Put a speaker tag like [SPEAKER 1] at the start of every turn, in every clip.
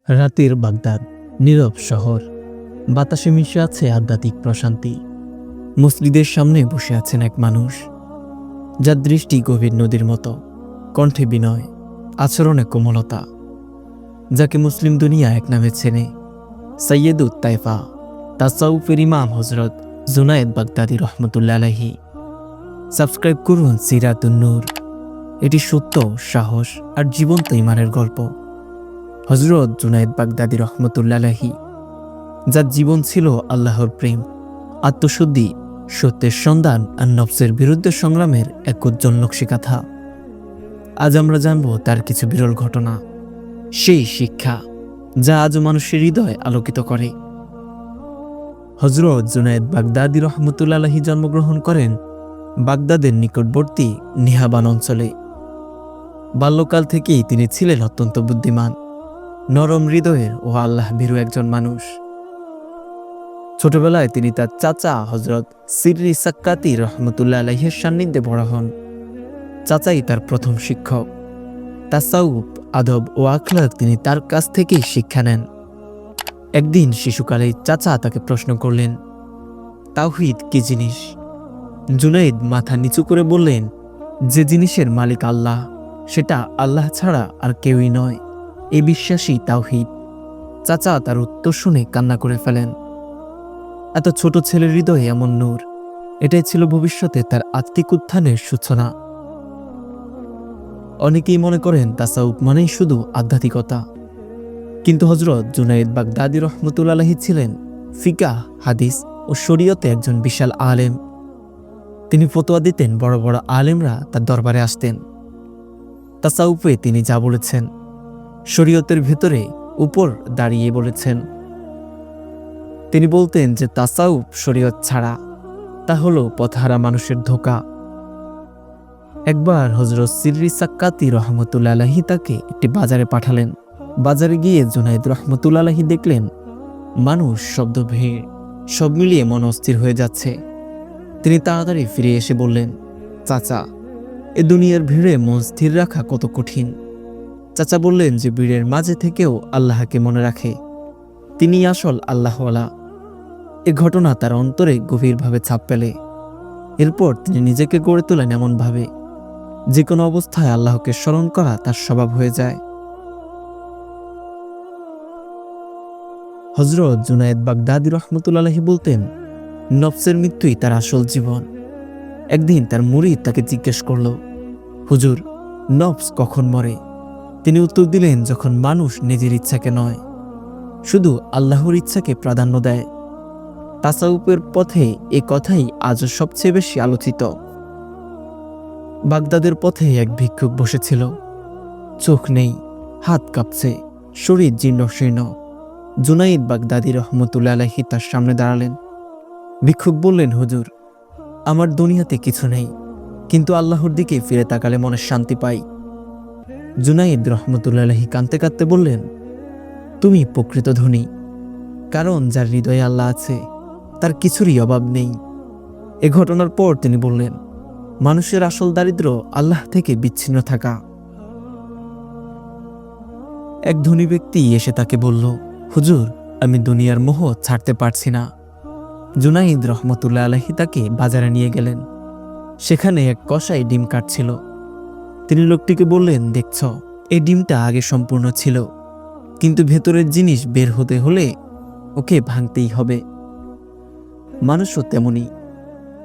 [SPEAKER 1] রাতের বাগদাদ, নীরব শহর, বাতাসে মিশে আছে আধ্যাত্মিক প্রশান্তি। মসজিদের সামনে বসে আছেন এক মানুষ, যার দৃষ্টি গভীর নদীর মতো, কণ্ঠে বিনয়, আচরণে কোমলতা, যাকে মুসলিম দুনিয়া এক নামে চেনে, সৈয়দুত তাইফা, তাসাউফের ইমাম হজরত জুনায়েদ বাগদাদি রহমতুল্লাহ আলাইহি। সাবস্ক্রাইব করুন সিরাতুন নূর। এটি সত্য, সাহস আর জীবন্ত ইমানের গল্প। হজরত জুনায়েদ বাগদাদি রহমতুল্লাহ আলাইহি, যার জীবন ছিল আল্লাহর প্রেম, আত্মশুদ্ধি, সত্যের সন্ধান আর নফসের বিরুদ্ধে সংগ্রামের এক উজ্জ্বল নকশিকাথা। আজ আমরা জানব তার কিছু বিরল ঘটনা, সেই শিক্ষা যা আজও মানুষের হৃদয় আলোকিত করে। হজরত জুনায়েদ বাগদাদি রহমতুল্লাহ আলাইহি জন্মগ্রহণ করেন বাগদাদের নিকটবর্তী নিহাবান অঞ্চলে। বাল্যকাল থেকেই তিনি ছিলেন অত্যন্ত বুদ্ধিমান, নরম হৃদয়ের ও আল্লাহ ভীরু একজন মানুষ। ছোটবেলায় তিনি তার চাচা হজরত সিররি সাক্কাতি রহমতুল্লাহ আলাইহির সান্নিধ্যে বড় হন। চাচাই তার প্রথম শিক্ষক। তাসাউফ, আদব ও আখলাক তিনি তার কাছ থেকেই শিক্ষা নেন। একদিন শিশুকালে চাচা তাকে প্রশ্ন করলেন, তাওহীদ কি জিনিস? জুনায়েদ মাথা নিচু করে বললেন, যে জিনিসের মালিক আল্লাহ, সেটা আল্লাহ ছাড়া আর কেউই নয়, এই বিশ্বাসই তাওহীদ। চাচা তার উত্তর শুনে কান্না করে ফেলেন। এত ছোট ছেলের হৃদয়ে এমন নূর, এটাই ছিল ভবিষ্যতে তার আত্মিক উত্থানের সূচনা। অনেকেই মনে করেন তাসাউফ মানেই শুধু আধ্যাত্মিকতা, কিন্তু হজরত জুনায়েদ বাগদাদি রহমতুল্লাহ আলাইহি ছিলেন ফিকাহ, হাদিস ও শরীয়তে একজন বিশাল আলেম। তিনি ফতোয়া দিতেন, বড় বড় আলেমরা তার দরবারে আসতেন। তাসাউফে তিনি যা বলেছেন, শরীয়তের ভেতরে উপর দাঁড়িয়ে বলেছেন। তিনি বলতেন যে তাসাউফ শরীয়ত ছাড়া, তা হলো পথহারা মানুষের ধোঁকা। একবার হজরত সিররি সাক্কাতি রহমতুল্লাহ আলাইহি তাকে একটি বাজারে পাঠালেন। বাজারে গিয়ে জুনায়েদ রহমতুল্লাহ আলাইহি দেখলেন মানুষ, শব্দ, ভিড় সব মিলিয়ে মন অস্থির হয়ে যাচ্ছে। তিনি তাড়াতাড়ি ফিরে এসে বললেন, চাচা, এ দুনিয়ার ভিড়ে মন স্থির রাখা কত কঠিন। চাচা বললেন যে ভিড়ের মাঝে থেকেও আল্লাহকে মনে রাখে, তিনি আসল আল্লাহওয়ালা। এ ঘটনা তার অন্তরে গভীরভাবে ছাপ ফেলে। এরপর তিনি নিজেকে গড়ে তোলেন এমনভাবে, যে কোনো অবস্থায় আল্লাহকে স্মরণ করা তার স্বভাব হয়ে যায়। হজরত জুনায়েদ বাগদাদি রহমতুল্লাহ আলাইহি বলতেন, নফসের মৃত্যুই তার আসল জীবন। একদিন তার মুরিদ তাকে জিজ্ঞেস করল, হুজুর, নফস কখন মরে? তিনি উত্তর দিলেন, যখন মানুষ নিজের ইচ্ছাকে নয়, শুধু আল্লাহর ইচ্ছাকে প্রাধান্য দেয়। তাসাউফের পথে এ কথাই আজও সবচেয়ে বেশি আলোচিত। বাগদাদের পথে এক ভিক্ষুক বসেছিল। চোখ নেই, হাত কাঁপছে, শরীর জীর্ণ শীর্ণ। জুনায়েদ বাগদাদি রহমতুল্লাহ আলাইহি তার সামনে দাঁড়ালেন। ভিক্ষুক বললেন, হুজুর, আমার দুনিয়াতে কিছু নেই, কিন্তু আল্লাহর দিকে ফিরে তাকালে মনের শান্তি পাই। জুনায়েদ রহমতুল্লাহ আলাইহি কাঁদতে কাঁদতে বললেন, তুমি প্রকৃত ধনী, কারণ যার হৃদয়ে আল্লাহ আছে তার কিছুরই অভাব নেই। এ ঘটনার পর তিনি বললেন, মানুষের আসল দারিদ্র আল্লাহ থেকে বিচ্ছিন্ন থাকা। এক ধনী ব্যক্তি এসে তাকে বলল, হুজুর, আমি দুনিয়ার মোহ ছাড়তে পারছি না। জুনায়েদ রহমতুল্লাহ আলাইহি তাকে বাজারে নিয়ে গেলেন। সেখানে এক কসাই ডিম কাটছিল। তিনি লোকটিকে বললেন, দেখছ, এই ডিমটা আগে সম্পূর্ণ ছিল, কিন্তু ভেতরের জিনিস বের হতে হলে ওকে ভাঙতেই হবে। মানুষও তেমনি,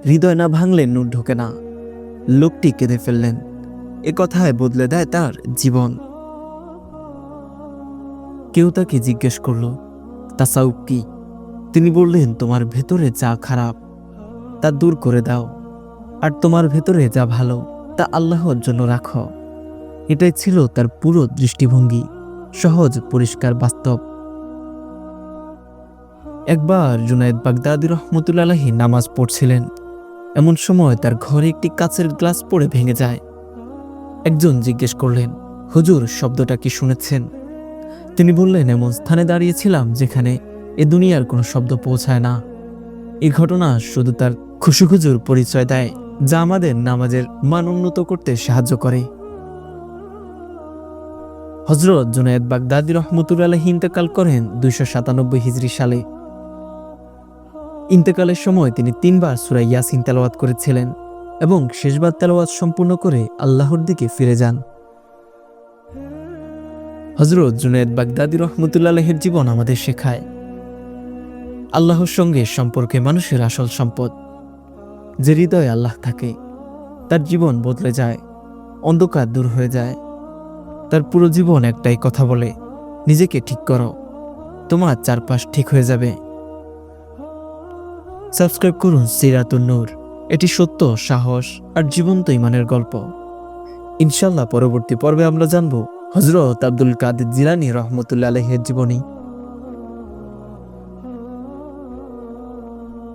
[SPEAKER 1] হৃদয় না ভাঙলে নূর ঢোকে না। লোকটি কেঁদে ফেললেন। এ কথায় বদলে দেয় তার জীবন। কেউ তাকে জিজ্ঞেস করল, তাসাউফ কি? তিনি বললেন, তোমার ভেতরে যা খারাপ তা দূর করে দাও, আর তোমার ভেতরে যা ভালো তা আল্লাহর জন্য রাখো। এটাই ছিল তার পুরো দৃষ্টিভঙ্গি, সহজ, পরিষ্কার, বাস্তব। একবার জুনায়েদ বাগদাদি রহমতুল্লাহ আলাইহি নামাজ পড়ছিলেন। এমন সময় তার ঘরে একটি কাচের গ্লাস পড়ে ভেঙে যায়। একজন জিজ্ঞেস করলেন, হুজুর, শব্দটা কি শুনেছেন? তিনি বললেন, এমন স্থানে দাঁড়িয়েছিলাম যেখানে এ দুনিয়ার কোনো শব্দ পৌঁছায় না। এই ঘটনা শুধু তার খুশুখুজুর পরিচয় দেয়, যা আমাদের নামাজের মান উন্নত করতে সাহায্য করে। হযরত জুনায়েদ বাগদাদী রহমতুল্লাহ আলাইহি ইন্তেকাল করেন 297 হিজরি সালে। ইন্তেকালের সময় তিনি 3 বার সূরা ইয়াসিন তেলাওয়াত করেছিলেন এবং শেষবার তেলাওয়াত সম্পূর্ণ করে আল্লাহর দিকে ফিরে যান। হযরত জুনায়েদ বাগদাদী রহমতুল্লাহ আলাইহির জীবন আমাদের শেখায় আল্লাহর সঙ্গে সম্পর্কে মানুষের আসল সম্পদ। যে হৃদয়ে আল্লাহ থাকে তার জীবন বদলে যায়, অন্ধকার দূর হয়ে যায়। তার পুরো জীবন একটাই কথা বলে, নিজেকে ঠিক করো, তোমার চারপাশ ঠিক হয়ে যাবে। সাবস্ক্রাইব করুন সিরাতুন নূর। এটি সত্য, সাহস আর জীবন্ত ঈমানের গল্প। ইনশাআল্লাহ পরবর্তী পর্বে আমরা জানব হযরত আব্দুল কাদের জিলানী রহমতুল্লাহ আলাইহির জীবনী।